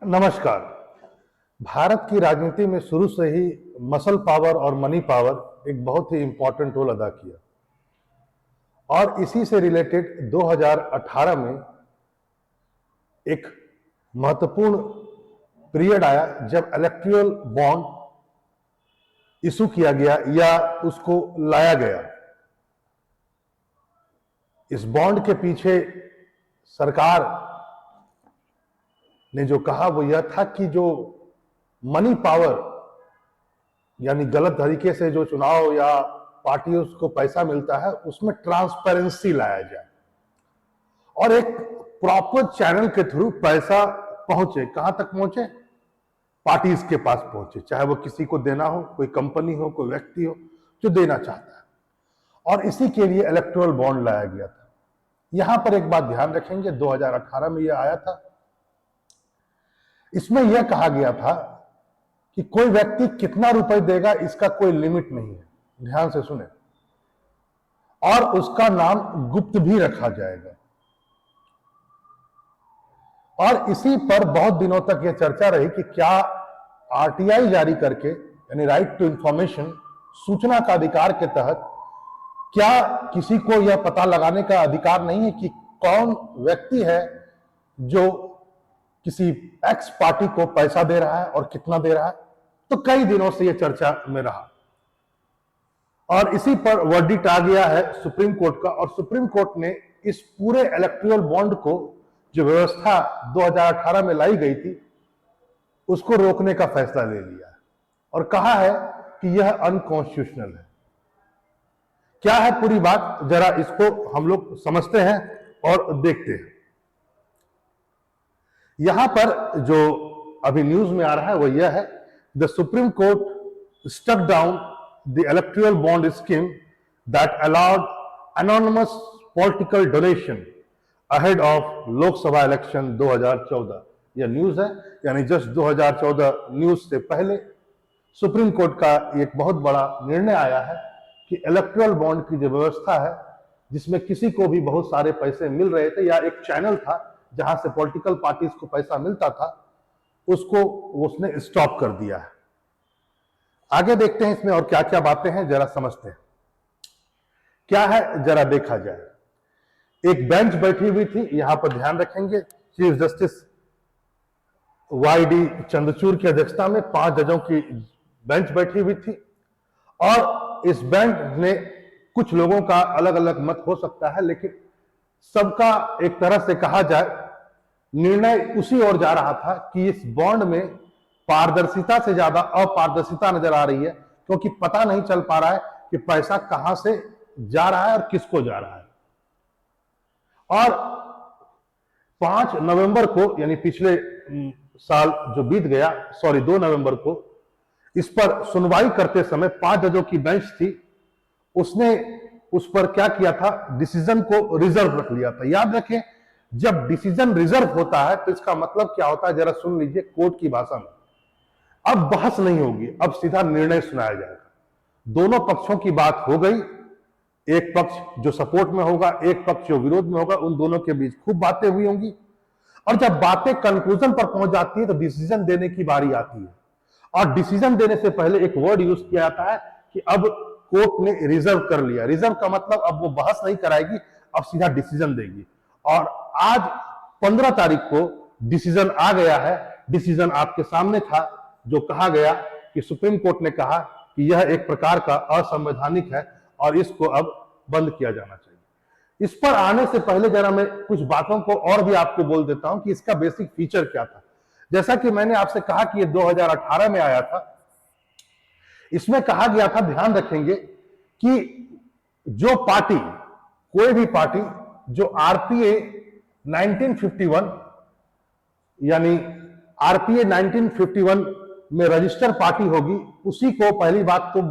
नमस्कार। भारत की राजनीति में शुरू से ही मसल पावर और मनी पावर एक बहुत ही इंपॉर्टेंट रोल अदा किया और इसी से रिलेटेड 2018 में एक महत्वपूर्ण पीरियड आया जब इलेक्टोरल बॉन्ड इशू किया गया या उसको लाया गया। इस बॉन्ड के पीछे सरकार ने जो कहा वो यह था कि जो मनी पावर यानी गलत तरीके से जो चुनाव या पार्टियों को पैसा मिलता है उसमें ट्रांसपेरेंसी लाया जाए और एक प्रॉपर चैनल के थ्रू पैसा पहुंचे। कहां तक पहुंचे? पार्टीज के पास पहुंचे, चाहे वो किसी को देना हो, कोई कंपनी हो, कोई व्यक्ति हो जो देना चाहता है, और इसी के लिए इलेक्टोरल बॉन्ड लाया गया था। यहां पर एक बात ध्यान रखेंगे, 2018 में यह आया था। इसमें यह कहा गया था कि कोई व्यक्ति कितना रुपए देगा इसका कोई लिमिट नहीं है, ध्यान से सुने, और उसका नाम गुप्त भी रखा जाएगा। और इसी पर बहुत दिनों तक यह चर्चा रही कि क्या आरटीआई जारी करके यानी राइट टू इंफॉर्मेशन, सूचना का अधिकार के तहत क्या किसी को यह पता लगाने का अधिकार नहीं है कि कौन व्यक्ति है जो किसी एक्स पार्टी को पैसा दे रहा है और कितना दे रहा है। तो कई दिनों से यह चर्चा में रहा और इसी पर वर्डिक्ट आ गया है सुप्रीम कोर्ट का, और सुप्रीम कोर्ट ने इस पूरे इलेक्टोरल बॉन्ड को जो व्यवस्था 2018 में लाई गई थी उसको रोकने का फैसला ले लिया है और कहा है कि यह अनकॉन्स्टिट्यूशनल है। क्या है पूरी बात, जरा इसको हम लोग समझते हैं और देखते हैं। यहां पर जो अभी न्यूज में आ रहा है वो यह है, the Supreme Court struck down the electoral bond scheme that allowed anonymous political donation ahead of Lok Sabha election 2014। यह न्यूज है, यानी जस्ट 2014 न्यूज से पहले सुप्रीम कोर्ट का एक बहुत बड़ा निर्णय आया है कि इलेक्टोरल बॉन्ड की जो व्यवस्था है जिसमें किसी को भी बहुत सारे पैसे मिल रहे थे या एक चैनल था जहां से पॉलिटिकल पार्टीज को पैसा मिलता था, उसको उसने स्टॉप कर दिया है। आगे देखते हैं इसमें और क्या क्या बातें हैं, जरा समझते हैं क्या है, जरा देखा जाए। एक बेंच बैठी हुई थी, यहां पर ध्यान रखेंगे, चीफ जस्टिस वाई.डी. चंद्रचूड़ की अध्यक्षता में 5 जजों की बेंच बैठी हुई थी और इस बेंच ने, कुछ लोगों का अलग अलग मत हो सकता है लेकिन सबका एक तरह से कहा जाए निर्णय उसी ओर जा रहा था कि इस बॉन्ड में पारदर्शिता से ज्यादा अपारदर्शिता नजर आ रही है, क्योंकि पता नहीं चल पा रहा है कि पैसा कहां से जा रहा है और किसको जा रहा है। और 5 नवंबर को यानी पिछले साल जो बीत गया, 2 नवंबर को इस पर सुनवाई करते समय 5 जजों की बेंच थी, उसने उस पर क्या किया था, डिसीजन को रिजर्व रख लिया था। याद रखें, जब डिसीजन रिजर्व होता है तो इसका मतलब क्या होता है, जरा सुन लीजिए कोर्ट की भाषा में। अब बहस नहीं होगी, अब सीधा निर्णय सुनाया जाएगा। दोनों पक्षों की बात हो गई, एक पक्ष जो सपोर्ट में होगा, एक पक्ष जो विरोध में होगा, उन दोनों के बीच खूब बातें हुई होंगी और जब बातें कंक्लूजन पर पहुंच जाती है तो डिसीजन देने की बारी आती है। और डिसीजन देने से पहले एक वर्ड यूज किया जाता है कि अब कोर्ट ने रिजर्व कर लिया। रिजर्व का मतलब अब वो बहस नहीं कराएगी, अब सीधा डिसीजन देगी। और आज 15 तारीख को डिसीजन आ गया है। डिसीजन आपके सामने था, जो कहा गया कि सुप्रीम कोर्ट ने कहा कि यह एक प्रकार का असंवैधानिक है और इसको अब बंद किया जाना चाहिए। इस पर आने से पहले जरा मैं कुछ बातों को और भी आपको बोल देता हूं कि इसका बेसिक फीचर क्या था। जैसा कि मैंने आपसे कहा कि यह 2018 में आया था। इसमें कहा गया था, ध्यान रखेंगे, कि जो पार्टी, कोई भी पार्टी जो आरपीए 1951 यानी आरपीए 1951 में रजिस्टर पार्टी होगी, उसी को पहली बात तो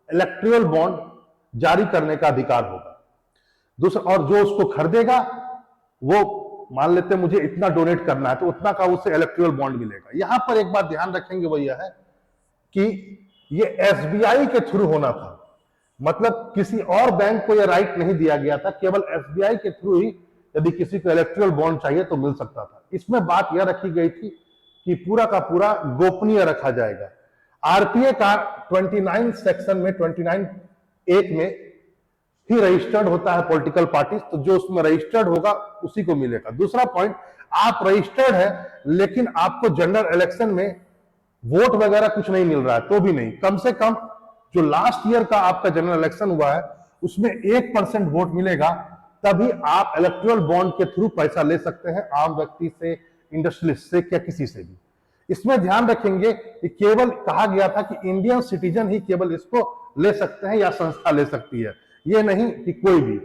इलेक्टोरल बॉन्ड जारी करने का अधिकार होगा। दूसरा, और जो उसको खरीदेगा वो मान लेते मुझे इतना डोनेट करना है तो उतना का उसे इलेक्टोरल बॉन्ड मिलेगा। यहां पर एक बात ध्यान रखेंगे वो यह है कि ये एसबीआई के थ्रू होना था, मतलब किसी और बैंक को यह राइट नहीं दिया गया था, केवल एसबीआई के थ्रू ही यदि किसी को इलेक्टोरल बॉन्ड चाहिए तो मिल सकता था। इसमें बात यह रखी गई थी कि पूरा का पूरा गोपनीय रखा जाएगा। आरपीए का 29 सेक्शन में 29 एक में ही रजिस्टर्ड होता है पॉलिटिकल पार्टी, तो जो उसमें रजिस्टर्ड होगा उसी को मिलेगा। दूसरा पॉइंट, आप रजिस्टर्ड है लेकिन आपको जनरल इलेक्शन में वोट वगैरह कुछ नहीं मिल रहा है तो भी नहीं, कम से कम जो लास्ट ईयर का आपका जनरल इलेक्शन हुआ है उसमें 1% वोट मिलेगा, तभी आप इलेक्टोरल बॉन्ड के थ्रू पैसा ले सकते हैं, आम व्यक्ति से, इंडस्ट्रियलिस्ट से या किसी से भी। इसमें ध्यान रखेंगे कि केवल कहा गया था कि इंडियन सिटीजन ही केवल इसको ले सकते हैं या संस्था ले सकती है, ये नहीं कि कोई भी,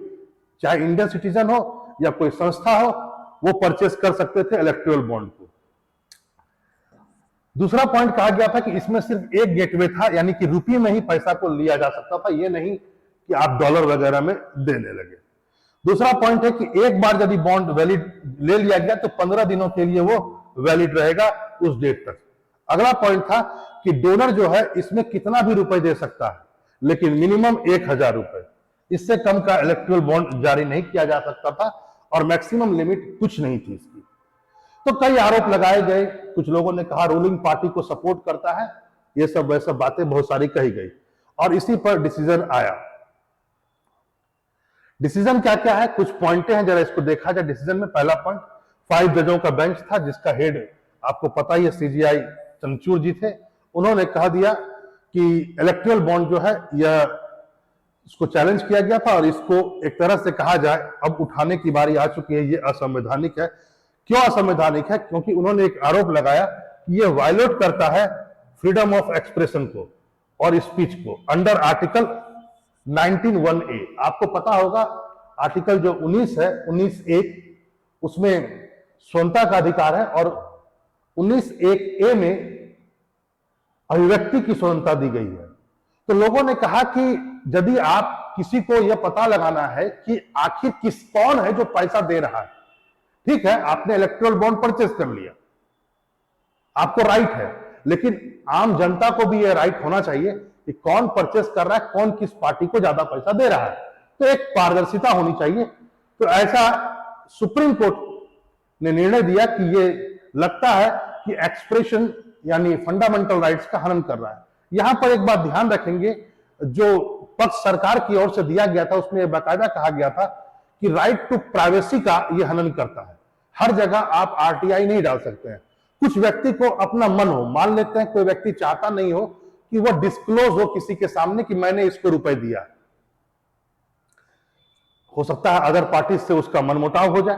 चाहे इंडियन सिटीजन हो या कोई संस्था हो, वो परचेस कर सकते थे इलेक्टोरल बॉन्ड को। दूसरा पॉइंट कहा गया था कि इसमें सिर्फ एक गेटवे था, यानी कि रुपये में ही पैसा को लिया जा सकता था, ये नहीं कि आप डॉलर वगैरह में देने लगे। दूसरा पॉइंट है कि एक बार यदि बॉन्ड वैलिड ले लिया गया तो 15 दिनों के लिए वो वैलिड रहेगा उस डेट तक। अगला पॉइंट था कि डोनर जो है इसमें कितना भी रुपए दे सकता है, लेकिन मिनिमम 1000 रुपए, इससे कम का इलेक्टोरल बॉन्ड जारी नहीं किया जा सकता था, और मैक्सिमम लिमिट कुछ नहीं थी इसकी। तो कई आरोप लगाए गए, कुछ लोगों ने कहा रूलिंग पार्टी को सपोर्ट करता है, ये सब वैसे बातें बहुत सारी कही गई, और इसी पर डिसीजन आया। डिसीजन क्या क्या है, कुछ पॉइंटें हैं, जरा इसको देखा जाए। डिसीजन में पहला पॉइंट 5 जजों का बेंच था, जिसका हेड आपको पता ही है सीजीआई चंद्रचूड़ जी थे। उन्होंने कह दिया कि इलेक्टोरल बॉन्ड जो है यह इसको चैलेंज किया गया था, और इसको एक तरह से कहा जाए अब उठाने की बारी आ चुकी है, ये असंवैधानिक है। क्यों असंवैधानिक है? क्योंकि उन्होंने एक आरोप लगाया कि ये वायलेट करता है फ्रीडम ऑफ एक्सप्रेशन को और स्पीच को अंडर आर्टिकल 19(1)(a). आपको पता होगा आर्टिकल जो 19 है, 19(1), उसमें स्वतंत्रता का अधिकार है, और 19(1)(a) में अभिव्यक्ति की स्वतंत्रता दी गई है। तो लोगों ने कहा कि यदि आप किसी को यह पता लगाना है कि आखिर कौन है जो पैसा दे रहा है, ठीक है, आपने इलेक्टोरल बॉन्ड परचेस कर लिया, आपको राइट है, लेकिन आम जनता को भी यह राइट होना चाहिए कि कौन परचेस कर रहा है, कौन किस पार्टी को ज्यादा पैसा दे रहा है, तो एक पारदर्शिता होनी चाहिए। तो ऐसा सुप्रीम कोर्ट ने निर्णय दिया कि ये लगता है कि एक्सप्रेशन यानी फंडामेंटल राइट्स का हनन कर रहा है। यहां पर एक बात ध्यान रखेंगे, जो पक्ष सरकार की ओर से दिया गया था उसमें बाकायदा कहा गया था कि राइट टू प्राइवेसी का यह हनन करता है। हर जगह आप आरटीआई नहीं डाल सकते हैं। कुछ व्यक्ति को अपना मन हो, मान लेते हैं कोई व्यक्ति चाहता नहीं हो कि वह डिस्क्लोज हो किसी के सामने कि मैंने इसको रुपए दिया, हो सकता है अदर पार्टी से उसका मनमुटाव हो जाए,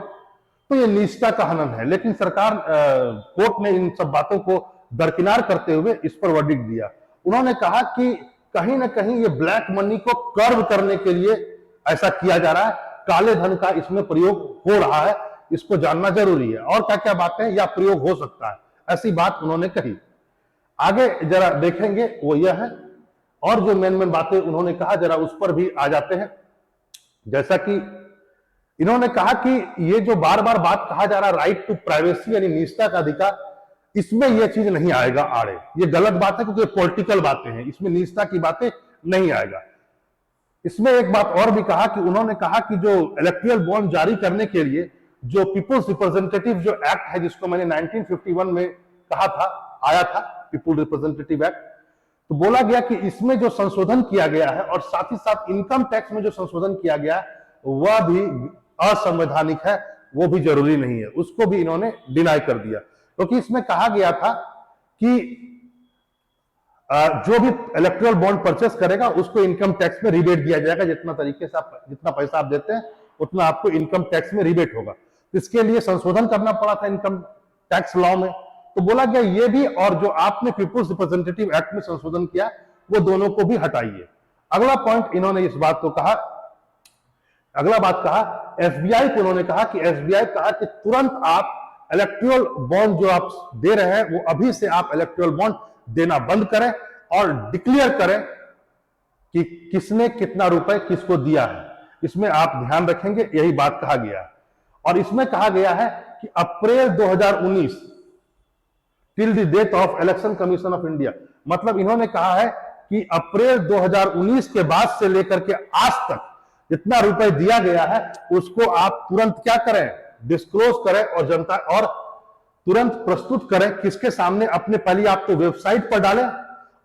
तो यह निष्ठा का हनन है। लेकिन सरकार कोर्ट ने इन सब बातों को दरकिनार करते हुए इस पर वर्डिक्ट दिया। उन्होंने कहा कि कहीं ना कहीं ये ब्लैक मनी को कर्व करने के लिए ऐसा किया जा रहा है, काले धन का इसमें प्रयोग हो रहा है, इसको जानना जरूरी है। और क्या क्या बातें या प्रयोग हो सकता है, ऐसी बात उन्होंने कही। आगे जरा देखेंगे वो यह है, और जो मेन बातें उन्होंने कहा जरा उस पर भी आ जाते हैं। जैसा कि इन्होंने कहा कि ये जो बार बार बात कहा जा रहा है राइट टू प्राइवेसी यानी निजता का अधिकार, इसमें यह चीज नहीं आएगा आड़े, ये गलत बात है क्योंकि पॉलिटिकल बातें हैं, इसमें निजता की बातें नहीं आएगा। इसमें एक बात और भी कहा कि उन्होंने कहा कि जो इलेक्टोरल बॉन्ड जारी करने के लिए जो पीपुल्स रिप्रेजेंटेटिव जो एक्ट है, जिसको मैंने 1951 में कहा था, आया था पीपुल रिप्रेजेंटेटिव एक्ट, तो बोला गया कि इसमें जो संशोधन किया गया है और साथ ही साथ इनकम टैक्स में जो संशोधन किया गया है वह भी असंवैधानिक है, वो भी जरूरी नहीं है, उसको भी इन्होंने डिनाई कर दिया। क्योंकि इसमें कहा गया था कि जो भी इलेक्टोरल बॉन्ड परचेस करेगा उसको इनकम टैक्स में रिबेट दिया जाएगा, जितना तरीके से आप जितना पैसा आप देते हैं उतना आपको इनकम टैक्स में रिबेट होगा। इसके लिए संशोधन करना पड़ा था इनकम टैक्स लॉ में, तो बोला गया ये भी और जो आपने पीपुल्स रिप्रेजेंटेटिव एक्ट में संशोधन किया वो दोनों को भी हटाइए। अगला पॉइंट इन्होंने इस बात को कहा, अगला बात कहा एसबीआई को, उन्होंने कहा कि एसबीआई कहा कि तुरंत आप इलेक्टोरल बॉन्ड जो आप दे रहे हैं वो अभी से आप इलेक्टोरल बॉन्ड देना बंद करें और डिक्लेयर करें कि किसने कितना रुपए किसको दिया है। इसमें आप ध्यान रखेंगे, यही बात कहा गया है। और इसमें कहा गया है कि अप्रैल 2019 till the death of election commission of India, मतलब इन्होंने कहा है कि अप्रैल 2019 के बाद से लेकर के आज तक जितना रुपए दिया गया है उसको आप तुरंत क्या करें, डिस्क्लोज करें और जनता और तुरंत प्रस्तुत करें, किसके सामने, अपने पहले आप तो वेबसाइट पर डालें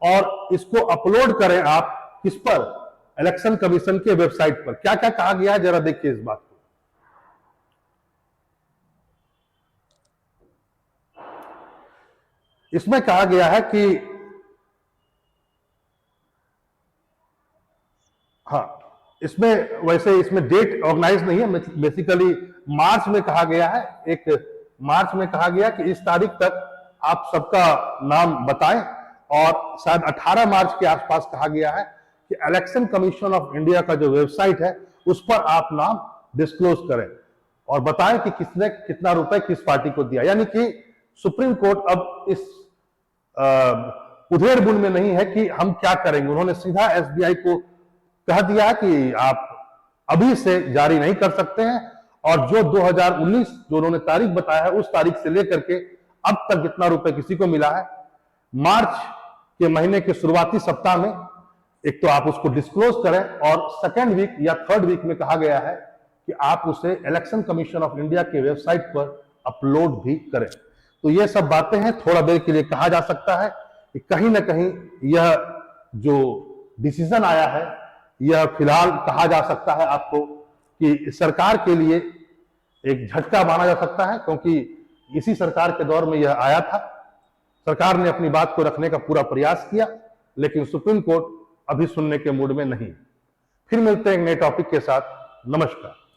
और इसको अपलोड करें आप किस पर, इलेक्शन कमीशन के वेबसाइट पर। क्या क्या कहा गया है जरा देखिए इस बात को। इसमें कहा गया है कि हाँ, इसमें वैसे इसमें डेट ऑर्गेनाइज नहीं है, बेसिकली मार्च में कहा गया है, एक मार्च में कहा गया कि इस तारीख तक आप सबका नाम बताएं, और शायद 18 मार्च के आसपास कहा गया है कि इलेक्शन कमीशन ऑफ इंडिया का जो वेबसाइट है उस पर आप नाम डिस्क्लोज करें और बताएं कि किसने कितना रुपए किस पार्टी को दिया। यानी कि सुप्रीम कोर्ट अब इस उधेड़-बुन में नहीं है कि हम क्या करेंगे, उन्होंने सीधा एसबीआई को कह दिया कि आप अभी से जारी नहीं कर सकते हैं, और जो 2019 जो उन्होंने तारीख बताया है उस तारीख से लेकर के अब तक जितना रुपए किसी को मिला है, मार्च के महीने के शुरुआती सप्ताह में एक तो आप उसको डिस्क्लोज करें, और सेकेंड वीक या थर्ड वीक में कहा गया है कि आप उसे इलेक्शन कमीशन ऑफ इंडिया के वेबसाइट पर अपलोड भी करें। तो ये सब बातें हैं, थोड़ा देर के लिए कहा जा सकता है कि कहीं ना कहीं यह जो डिसीजन आया है, यह फिलहाल कहा जा सकता है आपको कि सरकार के लिए एक झटका माना जा सकता है, क्योंकि इसी सरकार के दौर में यह आया था। सरकार ने अपनी बात को रखने का पूरा प्रयास किया, लेकिन सुप्रीम कोर्ट अभी सुनने के मूड में नहीं। फिर मिलते हैं एक नए टॉपिक के साथ। नमस्कार।